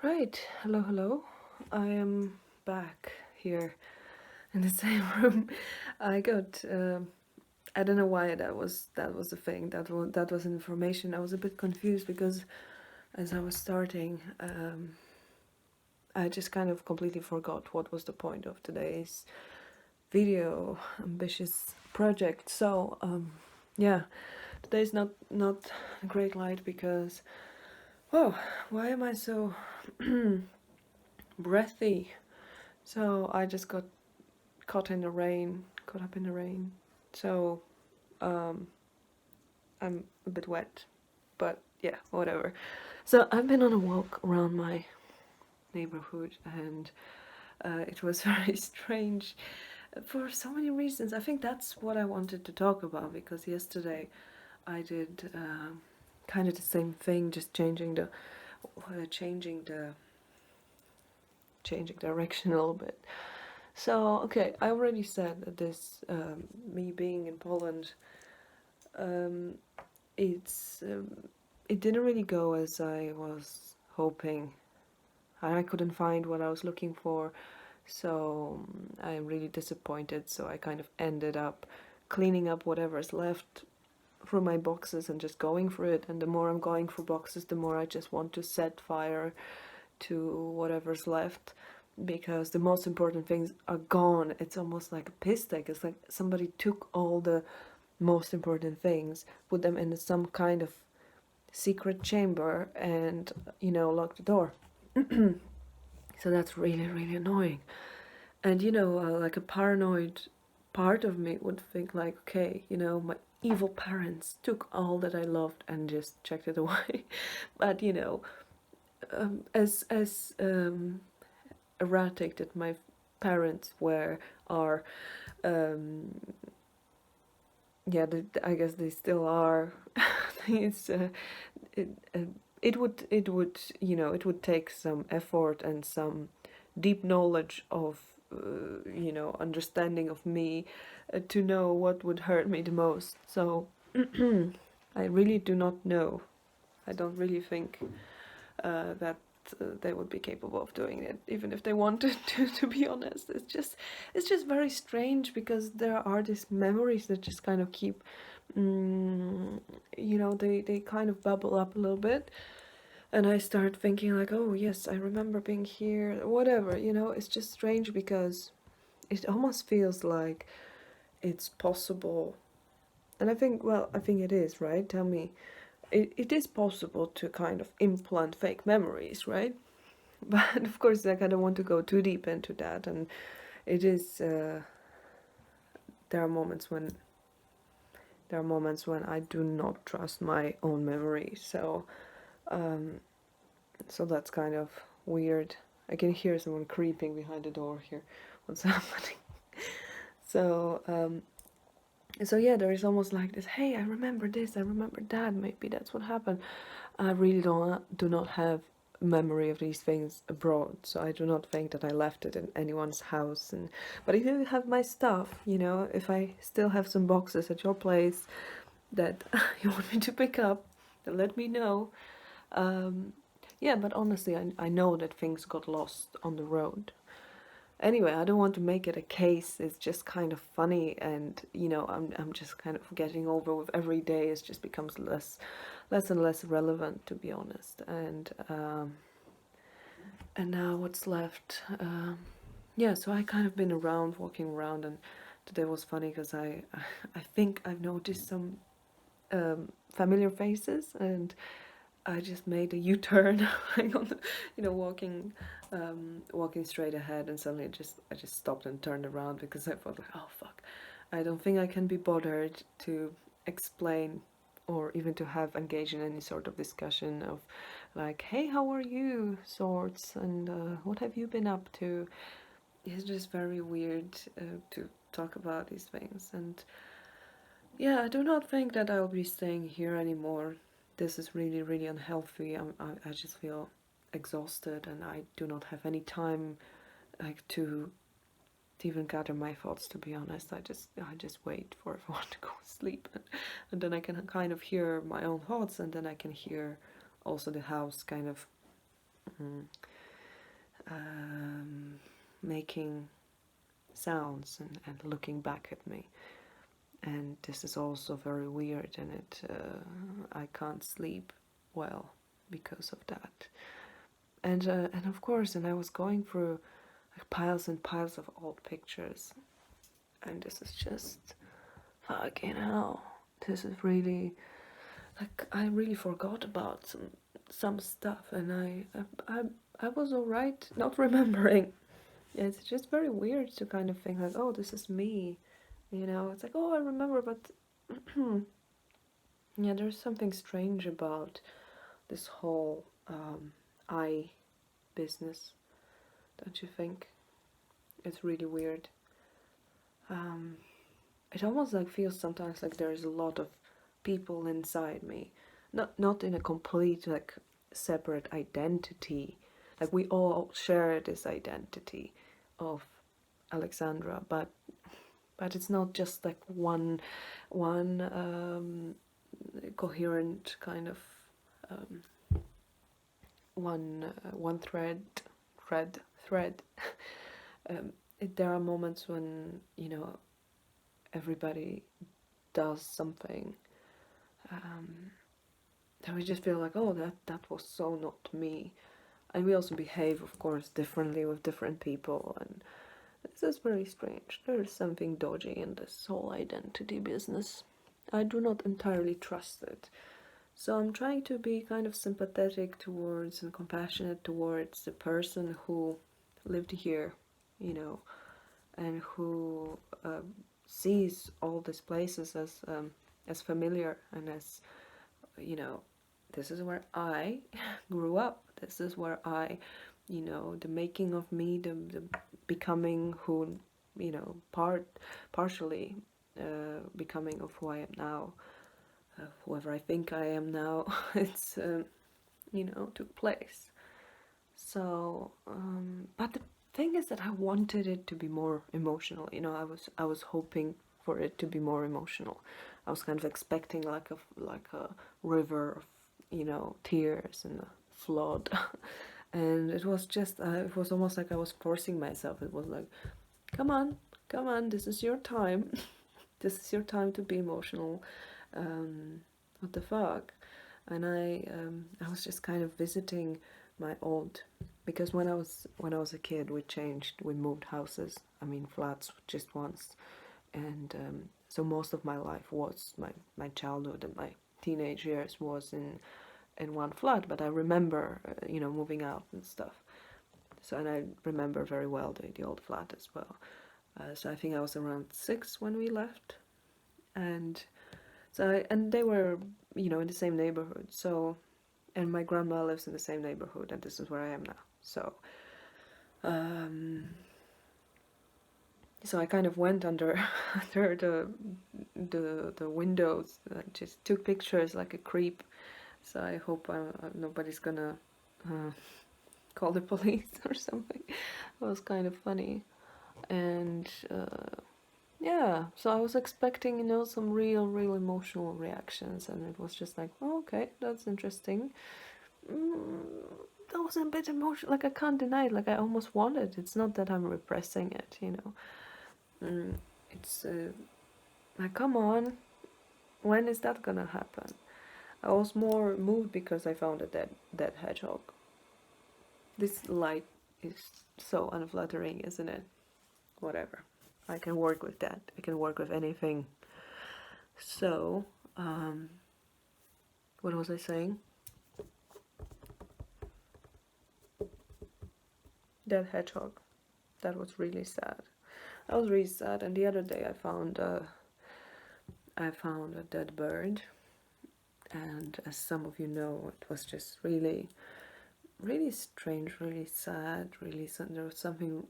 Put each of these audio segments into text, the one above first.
Right, hello, hello. I am back here in the same room. I got. I don't know why that was the thing. That was information. I was a bit confused because as I was starting, I just kind of completely forgot what was the point of today's video ambitious project. So yeah, today's not a great light because whoa, why am I so breathy? So I just got caught in the rain, caught up in the rain. So um, I'm a bit wet, but yeah, whatever. So I've been on a walk around my neighborhood, and it was very strange for so many reasons. I think that's what I wanted to talk about because yesterday I did kind of the same thing, just changing direction a little bit. So, okay, I already said that this, me being in Poland, um, it's it didn't really go as I was hoping. I couldn't find what I was looking for, so I'm really disappointed. So I kind of ended up cleaning up whatever's left from my boxes and just going for it. And the more I'm going for boxes, the more I just want to set fire to whatever's left because the most important things are gone. It's almost like a piss take. It's like somebody took all the most important things, put them in some kind of secret chamber, and locked the door. So that's really, really annoying. And like a paranoid part of me would think like, okay, my evil parents took all that I loved and just checked it away. But as erratic that my parents were are, um, yeah, I guess they still are. it's it, uh, it would take some effort and some deep knowledge of understanding of me to know what would hurt me the most. So I really do not know. I don't really think that they would be capable of doing it, even if they wanted to. To be honest, it's just very strange because there are these memories that just kind of keep, they kind of bubble up a little bit, and I start thinking like, oh yes, I remember being here, whatever. It's just strange because it almost feels like it's possible, and I think it is, right? Tell me, it is possible to kind of implant fake memories, right? But of course, like, I don't want to go too deep into that, and it is. There are moments when I do not trust my own memory. Um, so that's kind of weird. I can hear someone creeping behind the door here. What's happening? So, so yeah, there is almost like this. Hey, I remember this. I remember that. Maybe that's what happened. I really do not have memory of these things abroad, so I do not think that I left it in anyone's house. But if you have my stuff, if I still have some boxes at your place that you want me to pick up, then let me know. Um, yeah, but honestly, I know that things got lost on the road. Anyway, I don't want to make it a case. It's just kind of funny, and I'm just kind of getting over with every day. It just becomes less and less relevant, to be honest. And now what's left? Yeah, so I kind of been around, walking around, and today was funny because I think I've noticed some familiar faces, and I just made a U-turn, like walking straight ahead, and suddenly I just stopped and turned around because I felt like, oh fuck, I don't think I can be bothered to explain or even to have engaged in any sort of discussion of like, hey, how are you, sorts, and what have you been up to? It's just very weird to talk about these things, and yeah, I do not think that I'll be staying here anymore. This is really, really unhealthy. I just feel exhausted, and I do not have any time like to even gather my thoughts. To be honest, I just wait for everyone to go to sleep, and then I can kind of hear my own thoughts, and then I can hear also the house kind of making sounds and looking back at me. And this is also very weird, and I can't sleep well because of that. And of course, and I was going through like piles and piles of old pictures, and this is just fucking hell. This is really like I really forgot about some stuff, and I was alright not remembering. It's just very weird to kind of think like, oh, this is me, you know. It's like, oh, I remember, but yeah, there's something strange about this whole I business, don't you think? It's really weird. It almost like feels sometimes like there's a lot of people inside me, not in a complete like separate identity. Like we all share this identity of Alexandra, but it's not just like one coherent kind of um, one thread. There are moments when, you know, everybody does something that we just feel like, oh, that was so not me. And we also behave, of course, differently with different people, and this is very strange. There is something dodgy in this whole identity business. I do not entirely trust it. So I'm trying to be kind of sympathetic towards and compassionate towards the person who lived here, you know, and who sees all these places as familiar and as, you know, this is where I grew up. This is where I, you know, the making of me, the becoming who, you know, partially becoming of who I am now, whoever I think I am now. It's you know, took place. So, but the thing is that I wanted it to be more emotional. You know, I was hoping for it to be more emotional. I was kind of expecting like a river of, you know, tears and a flood, and it was just it was almost like I was forcing myself. It was like, come on, this is your time. This is your time to be emotional. What the fuck? And I was just kind of visiting my old, because when I was a kid, we moved houses. I mean, flats just once, and so most of my life was my childhood and my teenage years was in one flat. But I remember, you know, moving out and stuff. So, and I remember very well the old flat as well. So I think I was around 6 when we left, and and they were, you know, in the same neighborhood. So, and my grandma lives in the same neighborhood, and this is where I am now. So, so I kind of went under under the windows, just took pictures like a creep. So I hope nobody's gonna call the police or something. It was kind of funny, and yeah. So I was expecting, you know, some real emotional reactions, and it was just like, oh, okay, that's interesting. That was a bit emotional. Like I can't deny it. Like I almost want it. It's not that I'm repressing it, you know. It's like, come on, when is that gonna happen? I was more moved because I found a dead hedgehog. This light is so unflattering, isn't it? Whatever. I can work with that. I can work with anything. So, what was I saying? Dead hedgehog. That was really sad. I was really sad. And the other day I found a dead bird, and as some of you know, it was just really strange, really sad, really. There was something,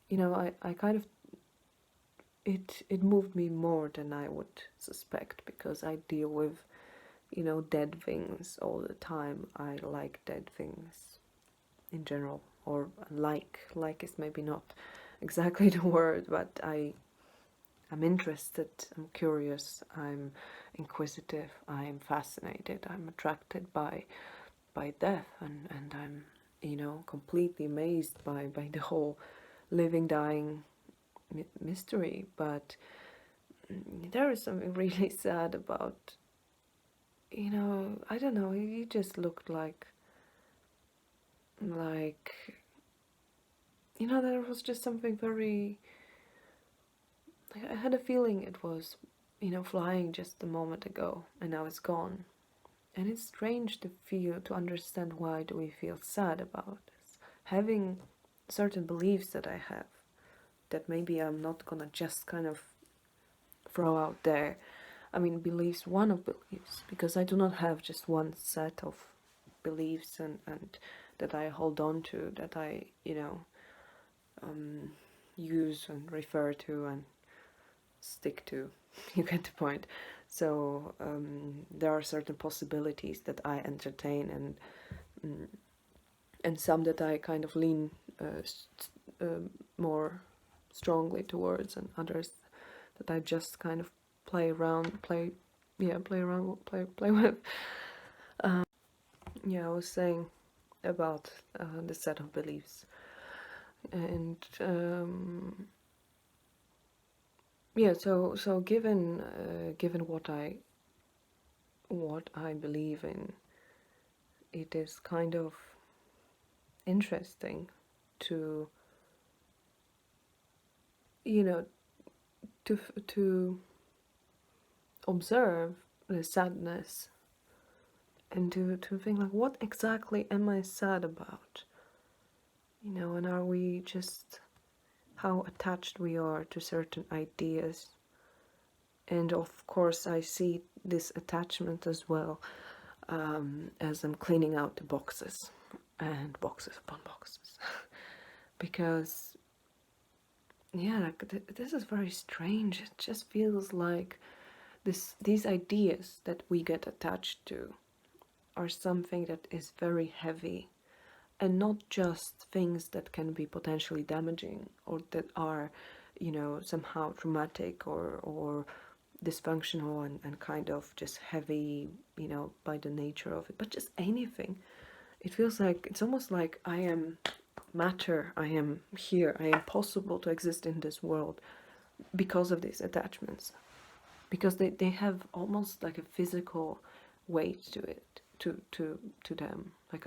you know. I kind of it moved me more than I would suspect, because I deal with, you know, dead things all the time. I like dead things in general, or like is maybe not exactly the word, but I'm interested, I'm curious, I'm inquisitive, I'm fascinated, I'm attracted by death, and I'm completely amazed by the whole living, dying mystery. But there is something really sad about, I don't know, he just looked like, there was just something very, I had a feeling it was, flying just a moment ago and now it's gone. And it's strange to understand why do we feel sad about this. Having certain beliefs that I have, that maybe I'm not gonna just kind of throw out there. I mean, beliefs, one of beliefs, because I do not have just one set of beliefs and that I hold on to, that I, use and refer to and stick to. You get the point. So there are certain possibilities that I entertain, and some that I kind of lean more strongly towards, and others that I just kind of play around, play with. Yeah, I was saying about the set of beliefs, and yeah. So given what I believe in, it is kind of interesting to you know to observe the sadness and to think like, what exactly am I sad about? And are we just how attached we are to certain ideas? And of course I see this attachment as well, as I'm cleaning out the boxes and boxes upon boxes. Because yeah, like this is very strange. It just feels like these ideas that we get attached to are something that is very heavy, and not just things that can be potentially damaging or that are, somehow traumatic or dysfunctional and kind of just heavy, by the nature of it, but just anything. It feels like it's almost like I am matter, I am here, I am possible to exist in this world because of these attachments, because they have almost like a physical weight to it, to them. Like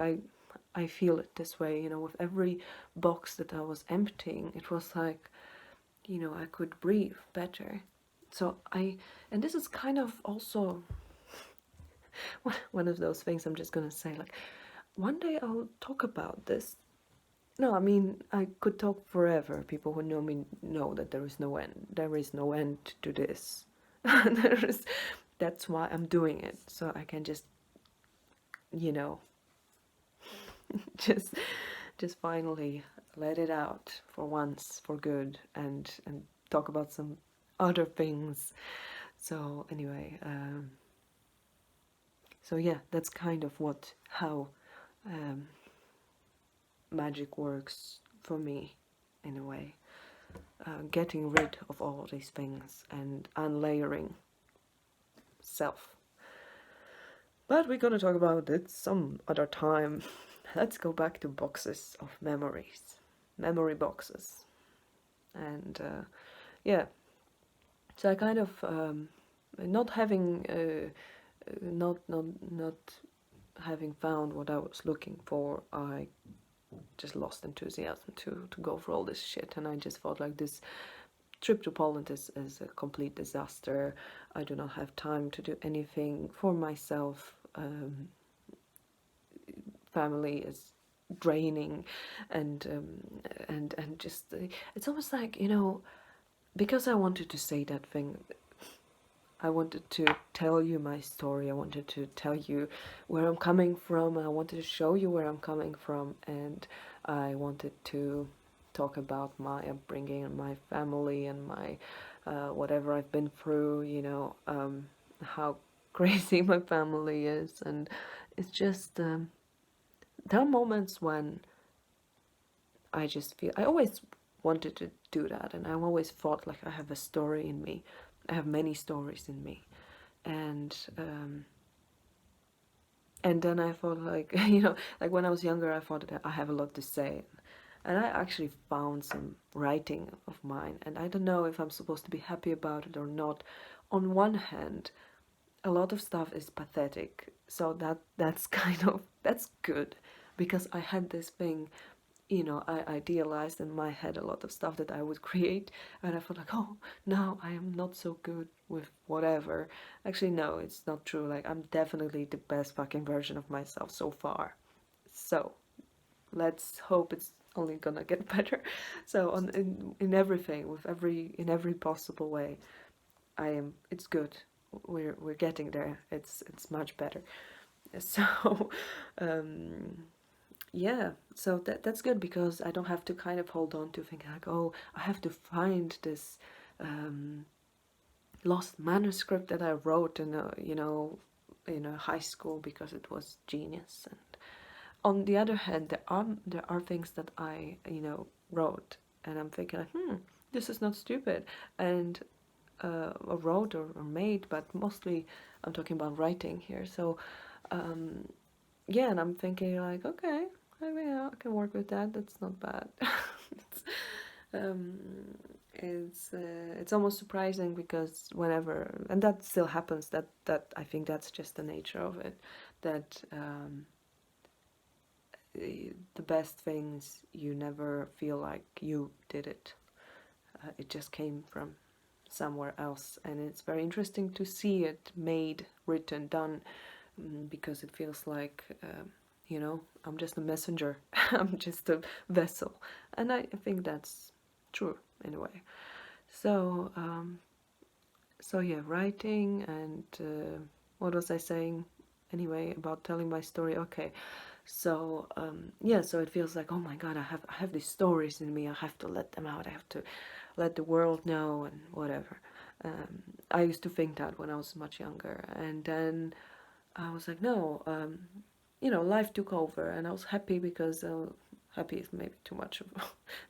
I feel it this way, with every box that I was emptying, it was like, I could breathe better. So and this is kind of also one of those things I'm just gonna say, like, one day I'll talk about this. No, I mean, I could talk forever. People who know me know that there is no end. There is no end to this. That's why I'm doing it. So I can just, you know, just just finally let it out for once, for good, and talk about some other things. So anyway, so yeah, that's kind of how um, magic works for me, in a way. Getting rid of all these things and unlayering self. But we're gonna talk about it some other time. Let's go back to boxes of memories, memory boxes, and yeah. So I kind of not having not having found what I was looking for, I just lost enthusiasm to go for all this shit, and I just felt like this trip to Poland is a complete disaster. I do not have time to do anything for myself. Family is draining, and just it's almost like, because I wanted to say that thing. I wanted to tell you my story. I wanted to tell you where I'm coming from. I wanted to show you where I'm coming from, and I wanted to talk about my upbringing and my family and my whatever I've been through. How crazy my family is, and it's just there are moments when I just feel I always wanted to do that, and I always thought like I have a story in me. I have many stories in me, and And then I thought, like, like when I was younger, I thought that I have a lot to say. And I actually found some writing of mine, and I don't know if I'm supposed to be happy about it or not. On one hand, a lot of stuff is pathetic, so that's that's good, because I had this thing, I idealized in my head a lot of stuff that I would create, and I felt like, oh, now I am not so good with whatever. Actually, no, it's not true. Like, I'm definitely the best fucking version of myself so far. So let's hope it's only gonna get better. So in everything, with in every possible way, it's good. We're getting there. It's much better. So um yeah, so that's good, because I don't have to kind of hold on to think like, oh, I have to find this um lost manuscript that I wrote in a high school because it was genius. And on the other hand, there are things that I wrote, and I'm thinking like, this is not stupid, and or wrote or made, but mostly I'm talking about writing here. So yeah, and I'm thinking like, okay, I mean, I can work with that. That's not bad. it's, um, it's almost surprising, because whenever, and that still happens, that I think that's just the nature of it, that the best things, you never feel like you did it. It just came from somewhere else, and it's very interesting to see it made, written, done, because it feels like, I'm just a messenger. I'm just a vessel, and I think that's true in a way. So yeah, writing, and what was I saying anyway about telling my story? Okay, so yeah, so it feels like, oh my god, I have these stories in me. I have to let them out. I have to let the world know, and whatever. I used to think that when I was much younger, and then I was like, no, life took over, and I was happy, because happy is maybe too much of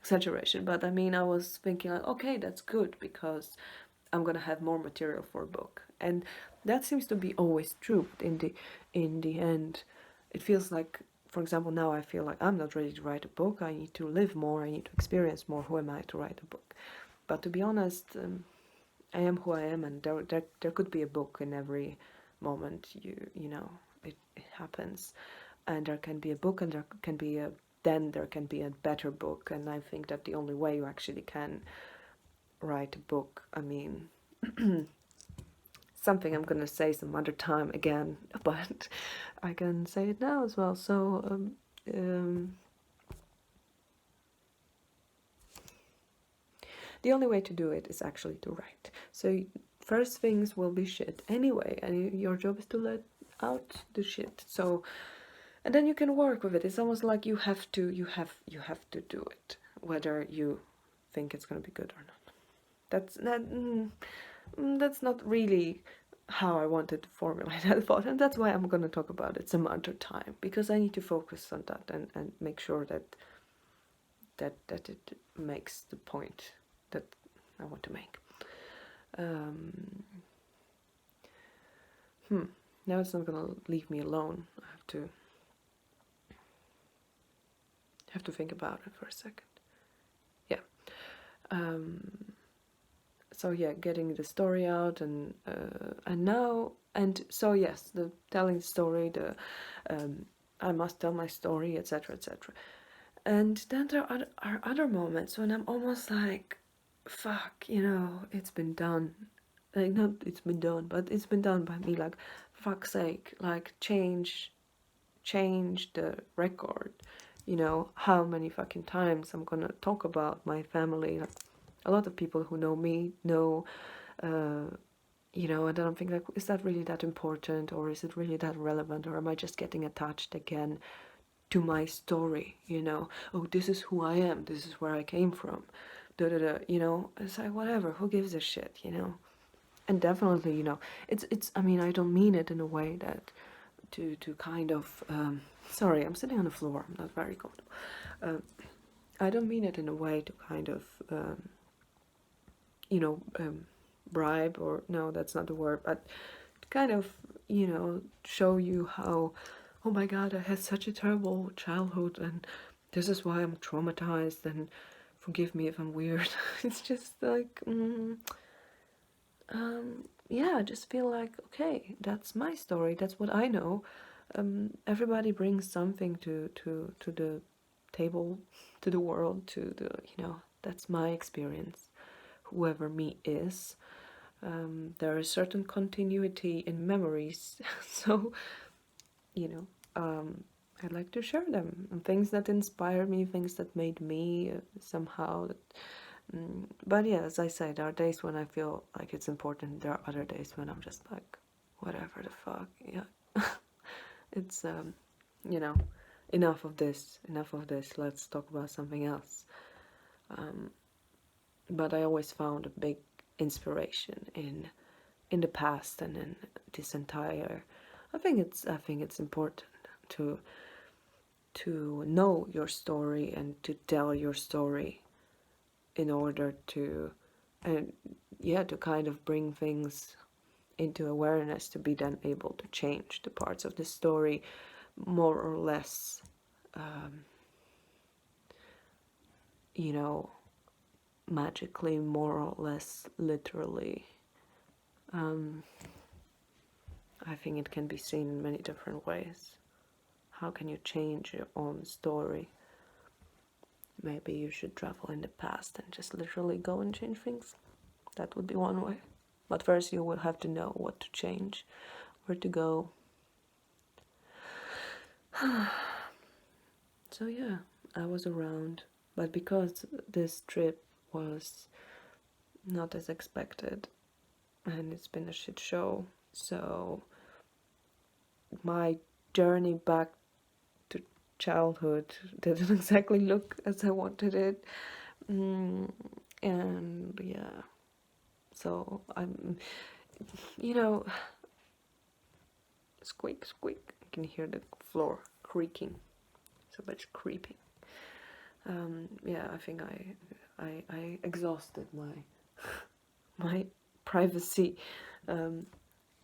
exaggeration, but I mean, I was thinking like, okay, that's good, because I'm gonna have more material for a book, and that seems to be always true. But in the end, it feels like, for example, now I feel like I'm not ready to write a book. I need to live more. I need to experience more. Who am I to write a book? But to be honest, I am who I am, and there could be a book in every moment. It happens, and there can be a book, and there can be a better book, and I think that the only way you actually can write a book, I mean, something I'm gonna say some other time again, but I can say it now as well. So the only way to do it is actually to write. So first things will be shit anyway, and your job is to let out the shit. So, and then you can work with it. It's almost like you have to do it, whether you think it's gonna be good or not. That's not really how I wanted to formulate that thought, and that's why I'm gonna talk about it some other time, because I need to focus on that, and make sure that it makes the point that I want to make. Um, Now it's not gonna leave me alone. I have to think about it for a second. Yeah. So yeah, getting the story out, and so yes, the telling the story, the I must tell my story, etc., etc. And then there are other moments when I'm almost like, fuck, it's been done. Like, not it's been done, but it's been done by me. Like, fuck's sake, like, change the record. How many fucking times I'm gonna talk about my family. Like, a lot of people who know me know, and then I'm thinking, like, is that really that important, or is it really that relevant, or am I just getting attached again to my story? Oh, this is who I am, this is where I came from, da da da. It's like, whatever, who gives a shit? And definitely, it's I mean, I don't mean it in a way that to kind of sorry, I'm sitting on the floor, I'm not very comfortable. I don't mean it in a way to kind of you know bribe, or no, that's not the word, but kind of show you how oh my god, I had such a terrible childhood and this is why I'm traumatized and forgive me if I'm weird. It's just like, yeah, I just feel like, okay, that's my story, that's what I know. Everybody brings something to the table, to the world, to the, that's my experience, whoever me is. There is certain continuity in memories, so, you know, I'd like to share them. And things that inspired me, things that made me somehow. But yeah, as I say, there are days when I feel like it's important. There are other days when I'm just like, whatever the fuck. Yeah, it's you know, enough of this. Enough of this. Let's talk about something else. But I always found a big inspiration in the past and in this entire. I think it's important to know your story and to tell your story in order to, and yeah, to kind of bring things into awareness, to be then able to change the parts of the story more or less, you know, magically, more or less literally. I think it can be seen in many different ways. How can you change your own story? Maybe you should travel in the past and just literally go and change things. That would be one way. But first you will have to know what to change, where to go. So yeah, I was around. But because this trip was not as expected and it's been a shit show, so my journey back to childhood didn't exactly look as I wanted it. And yeah, so I'm, you know, squeak, squeak. I can hear the floor creaking. So much creeping. Yeah, I think I exhausted my privacy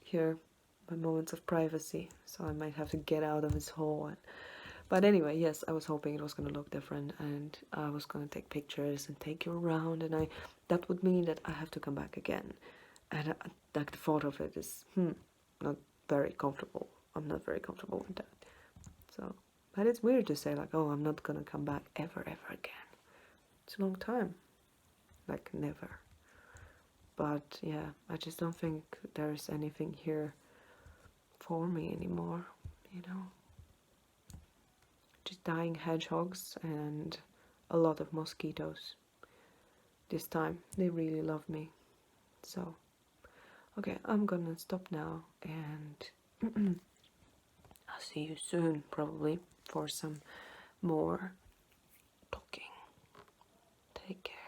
here, my moments of privacy. So I might have to get out of this hole. But anyway, yes, I was hoping it was gonna look different, and I was gonna take pictures and take you around, and that would mean that I have to come back again, and like the thought of it is not very comfortable. I'm not very comfortable with that. So, but it's weird to say like, oh, I'm not gonna come back ever again. It's a long time, like never. But yeah, I just don't think there's anything here for me anymore, you know. Just dying hedgehogs and a lot of mosquitoes. This time, they really love me. So, okay, I'm gonna stop now and I'll see you soon, probably, for some more talking. Take care.